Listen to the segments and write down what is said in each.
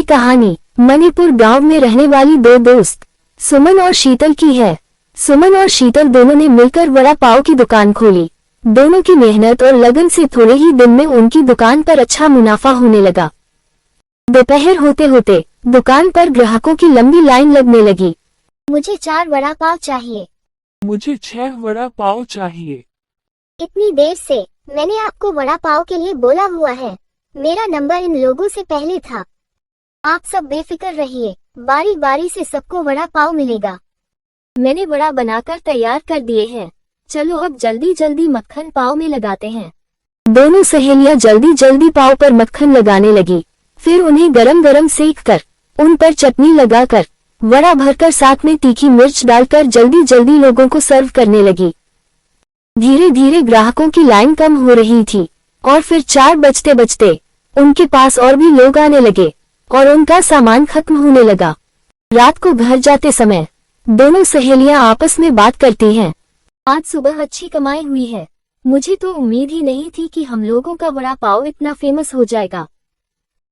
कहानी मणिपुर गांव में रहने वाली दो दोस्त सुमन और शीतल की है। सुमन और शीतल दोनों ने मिलकर वड़ा पाव की दुकान खोली। दोनों की मेहनत और लगन से थोड़े ही दिन में उनकी दुकान पर अच्छा मुनाफा होने लगा। दोपहर होते होते दुकान पर ग्राहकों की लंबी लाइन लगने लगी। मुझे 4 वड़ा पाव चाहिए। मुझे 6 वड़ा पाव चाहिए। इतनी देर से मैंने आपको वड़ा पाव के लिए बोला हुआ है। मेरा नंबर इन लोगों से पहले था। आप सब बेफिक्र रहिए, बारी बारी से सबको वड़ा पाव मिलेगा। मैंने वड़ा बनाकर तैयार कर दिए हैं। चलो अब जल्दी जल्दी मक्खन पाव में लगाते हैं। दोनों सहेलियां जल्दी जल्दी पाव पर मक्खन लगाने लगी। फिर उन्हें गरम गरम सेक कर उन पर चटनी लगाकर वड़ा भरकर साथ में तीखी मिर्च डालकर जल्दी जल्दी लोगों को सर्व करने लगी। धीरे धीरे ग्राहकों की लाइन कम हो रही थी और फिर 4 बजते बजते उनके पास और भी लोग आने लगे और उनका सामान खत्म होने लगा। रात को घर जाते समय दोनों सहेलियां आपस में बात करती हैं। आज सुबह अच्छी कमाई हुई है। मुझे तो उम्मीद ही नहीं थी कि हम लोगों का वड़ा पाव इतना फेमस हो जाएगा।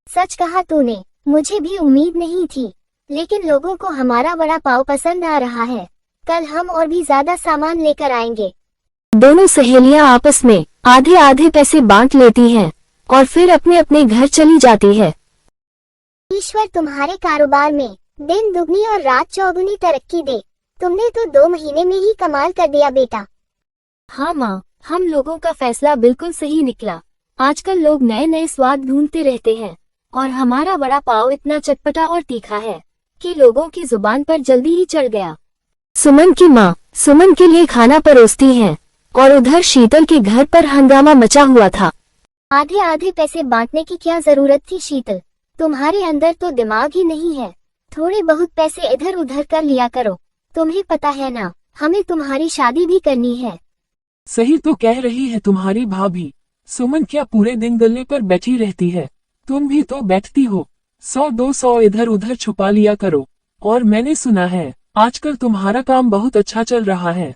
सच कहा तूने, मुझे भी उम्मीद नहीं थी, लेकिन लोगों को हमारा वड़ा पाव पसंद आ रहा है। कल हम और भी ज्यादा सामान लेकर आएंगे। दोनों सहेलियां आपस में आधे आधे पैसे बांट लेती हैं और फिर अपने अपने घर चली जाती है। ईश्वर तुम्हारे कारोबार में दिन दुगनी और रात चौगुनी तरक्की दे। तुमने तो 2 महीने में ही कमाल कर दिया बेटा। हाँ माँ, हम लोगों का फैसला बिल्कुल सही निकला। आजकल लोग नए नए स्वाद ढूंढते रहते हैं और हमारा वड़ा पाव इतना चटपटा और तीखा है कि लोगों की जुबान पर जल्दी ही चढ़ गया। सुमन की माँ सुमन के लिए खाना परोसती हैं और उधर शीतल के घर पर हंगामा मचा हुआ था। आधे आधे पैसे बांटने की क्या जरूरत थी शीतल? तुम्हारे अंदर तो दिमाग ही नहीं है। थोड़े बहुत पैसे इधर उधर कर लिया करो। तुम्हें पता है ना, हमें तुम्हारी शादी भी करनी है। सही तो कह रही है तुम्हारी भाभी। सुमन क्या पूरे दिन गले पर बैठी रहती है? तुम भी तो बैठती हो। 100-200 इधर उधर छुपा लिया करो। और मैंने सुना है आजकल तुम्हारा काम बहुत अच्छा चल रहा है।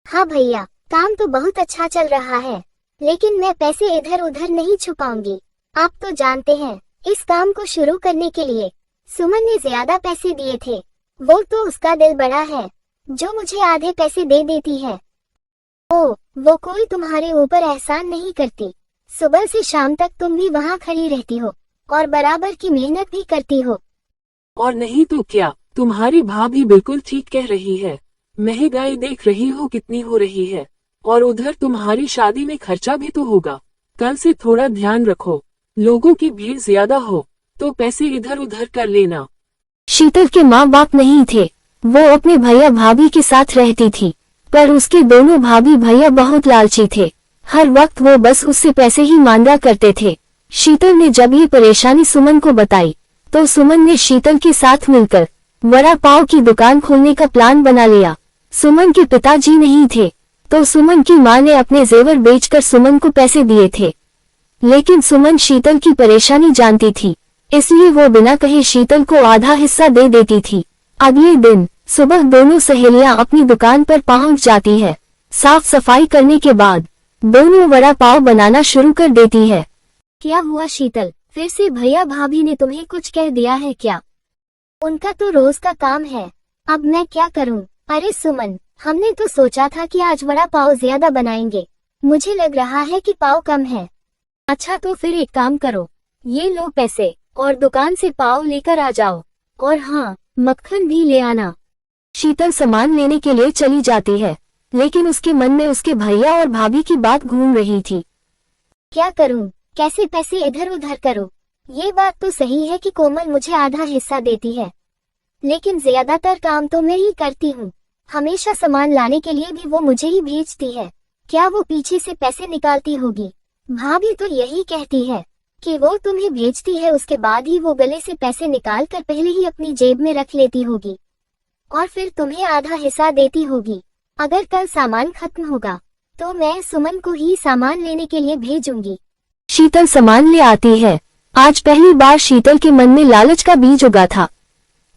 हाँ भैया, काम तो बहुत अच्छा चल रहा है, लेकिन मैं पैसे इधर उधर नहीं छुपाऊंगी। आप तो जानते हैं, इस काम को शुरू करने के लिए सुमन ने ज्यादा पैसे दिए थे। वो तो उसका दिल बड़ा है जो मुझे आधे पैसे दे देती है। ओ, वो कोई तुम्हारे ऊपर एहसान नहीं करती। सुबह से शाम तक तुम भी वहाँ खड़ी रहती हो और बराबर की मेहनत भी करती हो। और नहीं तो क्या, तुम्हारी भाभी बिल्कुल ठीक कह रही है। महंगाई देख रही हो कितनी हो रही है, और उधर तुम्हारी शादी में खर्चा भी तो होगा। कल से थोड़ा ध्यान रखो। लोगों की भीड़ ज्यादा हो तो पैसे इधर उधर कर लेना। शीतल के माँ बाप नहीं थे। वो अपने भैया भाभी के साथ रहती थी, पर उसके दोनों भाभी भैया बहुत लालची थे। हर वक्त वो बस उससे पैसे ही मांगा करते थे। शीतल ने जब ये परेशानी सुमन को बताई तो सुमन ने शीतल के साथ मिलकर वड़ा पाव की दुकान खोलने का प्लान बना लिया। सुमन के पिताजी नहीं थे तो सुमन की माँ ने अपने जेवर बेचकर सुमन को पैसे दिए थे, लेकिन सुमन शीतल की परेशानी जानती थी, इसलिए वो बिना कहे शीतल को आधा हिस्सा दे देती थी। अगले दिन सुबह दोनों सहेलियां अपनी दुकान पर पहुंच जाती है। साफ सफाई करने के बाद दोनों वड़ा पाव बनाना शुरू कर देती है। क्या हुआ शीतल, फिर से भैया भाभी ने तुम्हें कुछ कह दिया है क्या? उनका तो रोज का काम है, अब मैं क्या करूं? अरे सुमन, हमने तो सोचा था कि आज वड़ा पाव ज्यादा बनाएंगे। मुझे लग रहा है कि पाव कम है। अच्छा तो फिर एक काम करो, ये लो पैसे और दुकान से पाव लेकर आ जाओ, और हाँ, मक्खन भी ले आना। शीतल सामान लेने के लिए चली जाती है, लेकिन उसके मन में उसके भैया और भाभी की बात घूम रही थी। क्या करूं, कैसे पैसे इधर उधर करूं? ये बात तो सही है कि कोमल मुझे आधा हिस्सा देती है, लेकिन ज्यादातर काम तो मैं ही करती हूँ। हमेशा सामान लाने के लिए भी वो मुझे ही भेजती है। क्या वो पीछे से पैसे निकालती होगी? भाभी तो यही कहती है कि वो तुम्हें भेजती है, उसके बाद ही वो गले से पैसे निकाल कर पहले ही अपनी जेब में रख लेती होगी और फिर तुम्हें आधा हिस्सा देती होगी। अगर कल सामान खत्म होगा तो मैं सुमन को ही सामान लेने के लिए भेजूंगी। शीतल सामान ले आती है। आज पहली बार शीतल के मन में लालच का बीज उगा था।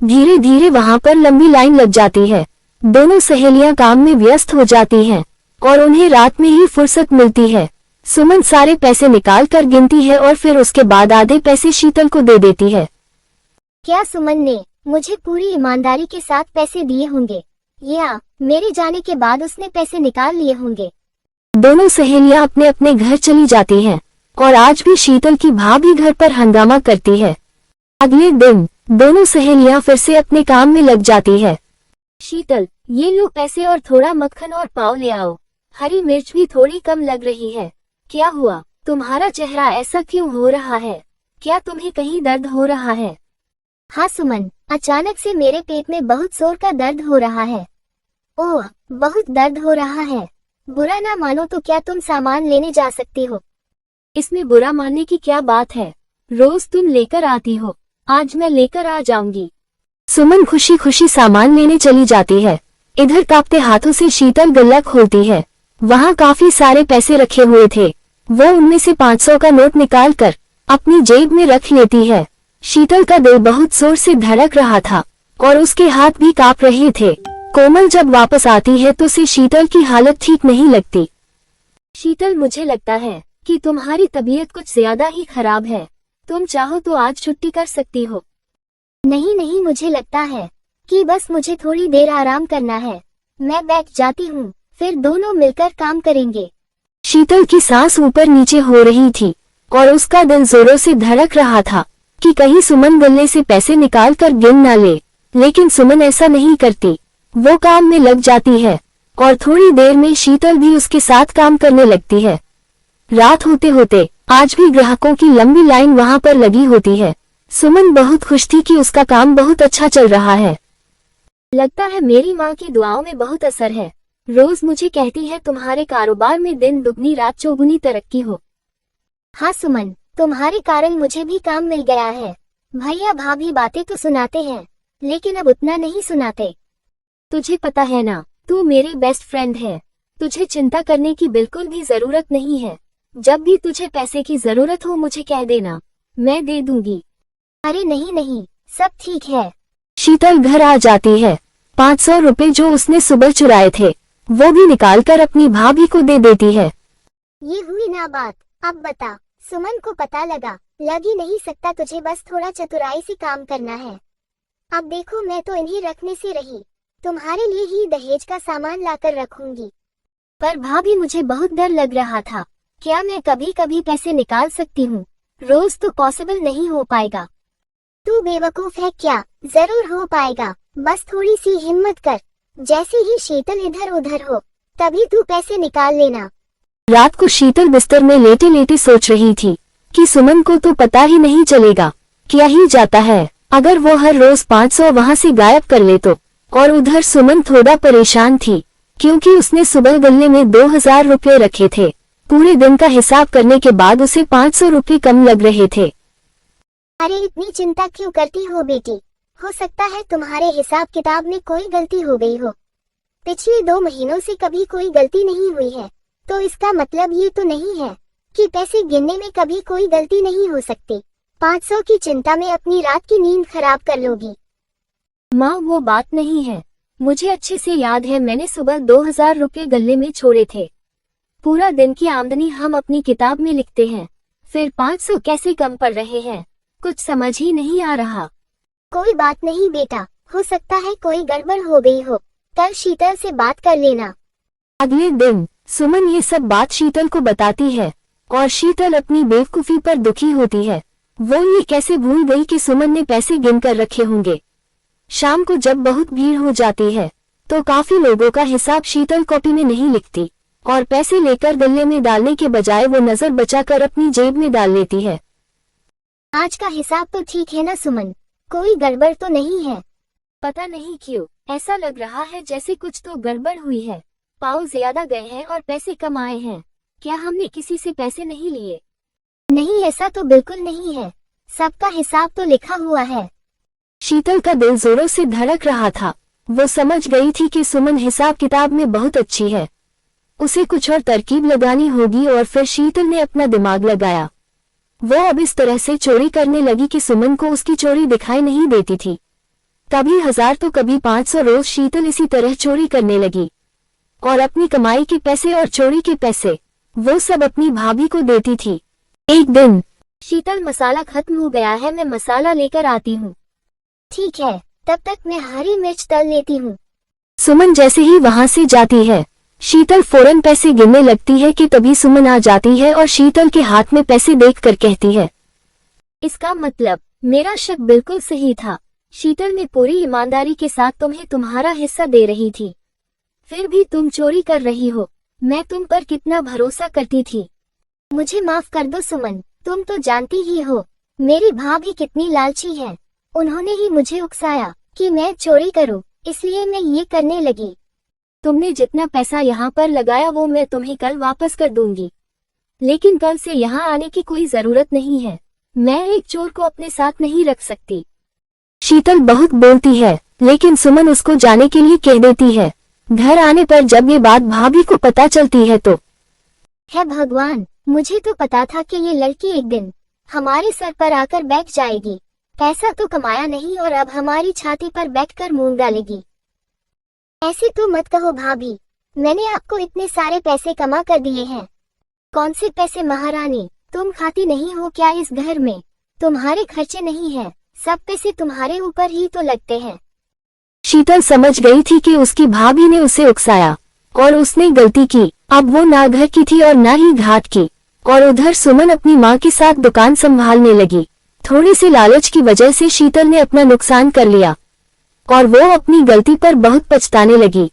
धीरे धीरे वहाँ पर लंबी लाइन लग जाती है। दोनों सहेलियां काम में व्यस्त हो जाती हैं और उन्हें रात में ही फुर्सत मिलती है। सुमन सारे पैसे निकाल कर गिनती है और फिर उसके बाद आधे पैसे शीतल को दे देती है। क्या सुमन ने मुझे पूरी ईमानदारी के साथ पैसे दिए होंगे या मेरे जाने के बाद उसने पैसे निकाल लिए होंगे? दोनों सहेलियां अपने अपने घर चली जाती हैं और आज भी शीतल की भाभी घर पर हंगामा करती है। अगले दिन दोनों सहेलियां फिर से अपने काम में लग जाती है। शीतल, ये लो पैसे और थोड़ा मक्खन और पाव ले आओ। हरी मिर्च भी थोड़ी कम लग रही है। क्या हुआ, तुम्हारा चेहरा ऐसा क्यों हो रहा है? क्या तुम्हें कहीं दर्द हो रहा है? हाँ सुमन, अचानक से मेरे पेट में बहुत जोर का दर्द हो रहा है। ओह, बहुत दर्द हो रहा है। बुरा ना मानो तो क्या तुम सामान लेने जा सकती हो? इसमें बुरा मानने की क्या बात है? रोज तुम लेकर आती हो, आज मैं लेकर आ जाऊंगी। सुमन खुशी खुशी सामान लेने चली जाती है। इधर कांपते हाथों से शीतल गल्ला खोलती है। वहाँ काफी सारे पैसे रखे हुए थे। वो उनमें से 500 का नोट निकालकर अपनी जेब में रख लेती है। शीतल का दिल बहुत जोर से धड़क रहा था और उसके हाथ भी कांप रहे थे। कोमल जब वापस आती है तो उसे शीतल की हालत ठीक नहीं लगती। शीतल, मुझे लगता है कि तुम्हारी तबीयत कुछ ज्यादा ही खराब है। तुम चाहो तो आज छुट्टी कर सकती हो। नहीं नहीं, मुझे लगता है कि बस मुझे थोड़ी देर आराम करना है। मैं बैठ जाती हूँ, फिर दोनों मिलकर काम करेंगे। शीतल की सांस ऊपर नीचे हो रही थी और उसका दिल जोरों से धड़क रहा था कि कहीं सुमन गले से पैसे निकाल कर गिन न ले। लेकिन सुमन ऐसा नहीं करती। वो काम में लग जाती है और थोड़ी देर में शीतल भी उसके साथ काम करने लगती है। रात होते होते आज भी ग्राहकों की लंबी लाइन वहां पर लगी होती है। सुमन बहुत खुश थी कि उसका काम बहुत अच्छा चल रहा है। लगता है मेरी माँ की दुआओं में बहुत असर है। रोज मुझे कहती है तुम्हारे कारोबार में दिन दुगनी रात चौगुनी तरक्की हो। हाँ सुमन, तुम्हारे कारण मुझे भी काम मिल गया है। भैया भाभी बातें तो सुनाते हैं, लेकिन अब उतना नहीं सुनाते। तुझे पता है ना, तू मेरी बेस्ट फ्रेंड है। तुझे चिंता करने की बिल्कुल भी जरूरत नहीं है। जब भी तुझे पैसे की जरूरत हो मुझे कह देना, मैं दे दूंगी। अरे नहीं नहीं, सब ठीक है। शीतल घर आ जाती है। 500 रुपए जो उसने सुबह चुराए थे वो भी निकालकर अपनी भाभी को दे देती है। ये हुई ना बात। अब बता, सुमन को पता लगा? लग ही नहीं सकता, तुझे बस थोड़ा चतुराई से काम करना है। अब देखो, मैं तो इन्हीं रखने से रही। तुम्हारे लिए ही दहेज का सामान लाकर रखूंगी। पर भाभी, मुझे बहुत डर लग रहा था। क्या मैं कभी कभी पैसे निकाल सकती हूँ? रोज तो पॉसिबल नहीं हो पाएगा। तू बेवकूफ है क्या? जरूर हो पाएगा, बस थोड़ी सी हिम्मत कर। जैसे ही शीतल इधर उधर हो तभी तू पैसे निकाल लेना। रात को शीतल बिस्तर में लेटे लेटे सोच रही थी कि सुमन को तो पता ही नहीं चलेगा क्या ही जाता है अगर वो हर रोज 500 वहाँ से गायब कर ले तो। और उधर सुमन थोड़ा परेशान थी क्योंकि उसने सुबह गले में 2000 रुपये रखे थे। पूरे दिन का हिसाब करने के बाद उसे 500 रुपये कम लग रहे थे। अरे इतनी चिंता क्यों करती हो बेटी? हो सकता है तुम्हारे हिसाब किताब में कोई गलती हो गई हो। पिछले 2 महीनों से कभी कोई गलती नहीं हुई है, तो इसका मतलब ये तो नहीं है कि पैसे गिनने में कभी कोई गलती नहीं हो सकती। 500 की चिंता में अपनी रात की नींद खराब कर लोगी। माँ, वो बात नहीं है। मुझे अच्छे से याद है, मैंने सुबह 2000 रुपये गले में छोड़े थे। पूरा दिन की आमदनी हम अपनी किताब में लिखते हैं, फिर 500 कैसे कम पड़ रहे हैं? कुछ समझ ही नहीं आ रहा। कोई बात नहीं बेटा, हो सकता है कोई गड़बड़ हो गई हो। कल शीतल से बात कर लेना। अगले दिन सुमन ये सब बात शीतल को बताती है और शीतल अपनी बेवकूफी पर दुखी होती है। वो ये कैसे भूल गई कि सुमन ने पैसे गिन कर रखे होंगे। शाम को जब बहुत भीड़ हो जाती है तो काफी लोगों का हिसाब शीतल कॉपी में नहीं लिखती और पैसे लेकर गले में डालने के बजाय वो नजर बचाकर अपनी जेब में डाल लेती है। आज का हिसाब तो ठीक है ना सुमन? कोई गड़बड़ तो नहीं है? पता नहीं क्यों ऐसा लग रहा है जैसे कुछ तो गड़बड़ हुई है। पाव ज्यादा गए हैं और पैसे कम आए हैं। क्या हमने किसी से पैसे नहीं लिए? नहीं, ऐसा तो बिल्कुल नहीं है। सबका हिसाब तो लिखा हुआ है। शीतल का दिल जोरों से धड़क रहा था। वो समझ गई थी कि सुमन हिसाब किताब में बहुत अच्छी है। उसे कुछ और तरकीब लगानी होगी और फिर शीतल ने अपना दिमाग लगाया। वो अब इस तरह से चोरी करने लगी कि सुमन को उसकी चोरी दिखाई नहीं देती थी। कभी 1000 तो कभी 500 रोज शीतल इसी तरह चोरी करने लगी और अपनी कमाई के पैसे और चोरी के पैसे वो सब अपनी भाभी को देती थी। एक दिन, शीतल, मसाला खत्म हो गया है, मैं मसाला लेकर आती हूँ। ठीक है, तब तक मैं हरी मिर्च तल लेती हूँ। सुमन जैसे ही वहां से जाती है, शीतल फौरन पैसे गिनने लगती है कि तभी सुमन आ जाती है और शीतल के हाथ में पैसे देखकर कहती है, इसका मतलब मेरा शक बिल्कुल सही था। शीतल ने पूरी ईमानदारी के साथ तुम्हें तुम्हारा हिस्सा दे रही थी, फिर भी तुम चोरी कर रही हो। मैं तुम पर कितना भरोसा करती थी। मुझे माफ कर दो सुमन, तुम तो जानती ही हो मेरी भाभी कितनी लालची है। उन्होंने ही मुझे उकसाया कि मैं चोरी करूं, इसलिए मैं ये करने लगी। तुमने जितना पैसा यहाँ पर लगाया वो मैं तुम्हें कल वापस कर दूंगी, लेकिन कल से यहाँ आने की कोई जरूरत नहीं है। मैं एक चोर को अपने साथ नहीं रख सकती। शीतल बहुत बोलती है, लेकिन सुमन उसको जाने के लिए कह देती है। घर आने पर जब ये बात भाभी को पता चलती है तो हे भगवान, मुझे तो पता था कि ये लड़की एक दिन हमारे सर पर आकर बैठ जाएगी। पैसा तो कमाया नहीं और अब हमारी छाती पर बैठकर मूंग डालेगी। ऐसे तो मत कहो भाभी, मैंने आपको इतने सारे पैसे कमा कर दिए हैं। कौन से पैसे महारानी, तुम खाती नहीं हो क्या इस घर में? तुम्हारे खर्चे नहीं है, सब पैसे तुम्हारे ऊपर ही तो लगते हैं। शीतल समझ गई थी कि उसकी भाभी ने उसे उकसाया और उसने गलती की। अब वो ना घर की थी और ना ही घाट की। और उधर सुमन अपनी माँ के साथ दुकान संभालने लगी। थोड़ी सी लालच की वजह से शीतल ने अपना नुकसान कर लिया और वो अपनी गलती पर बहुत पछताने लगी।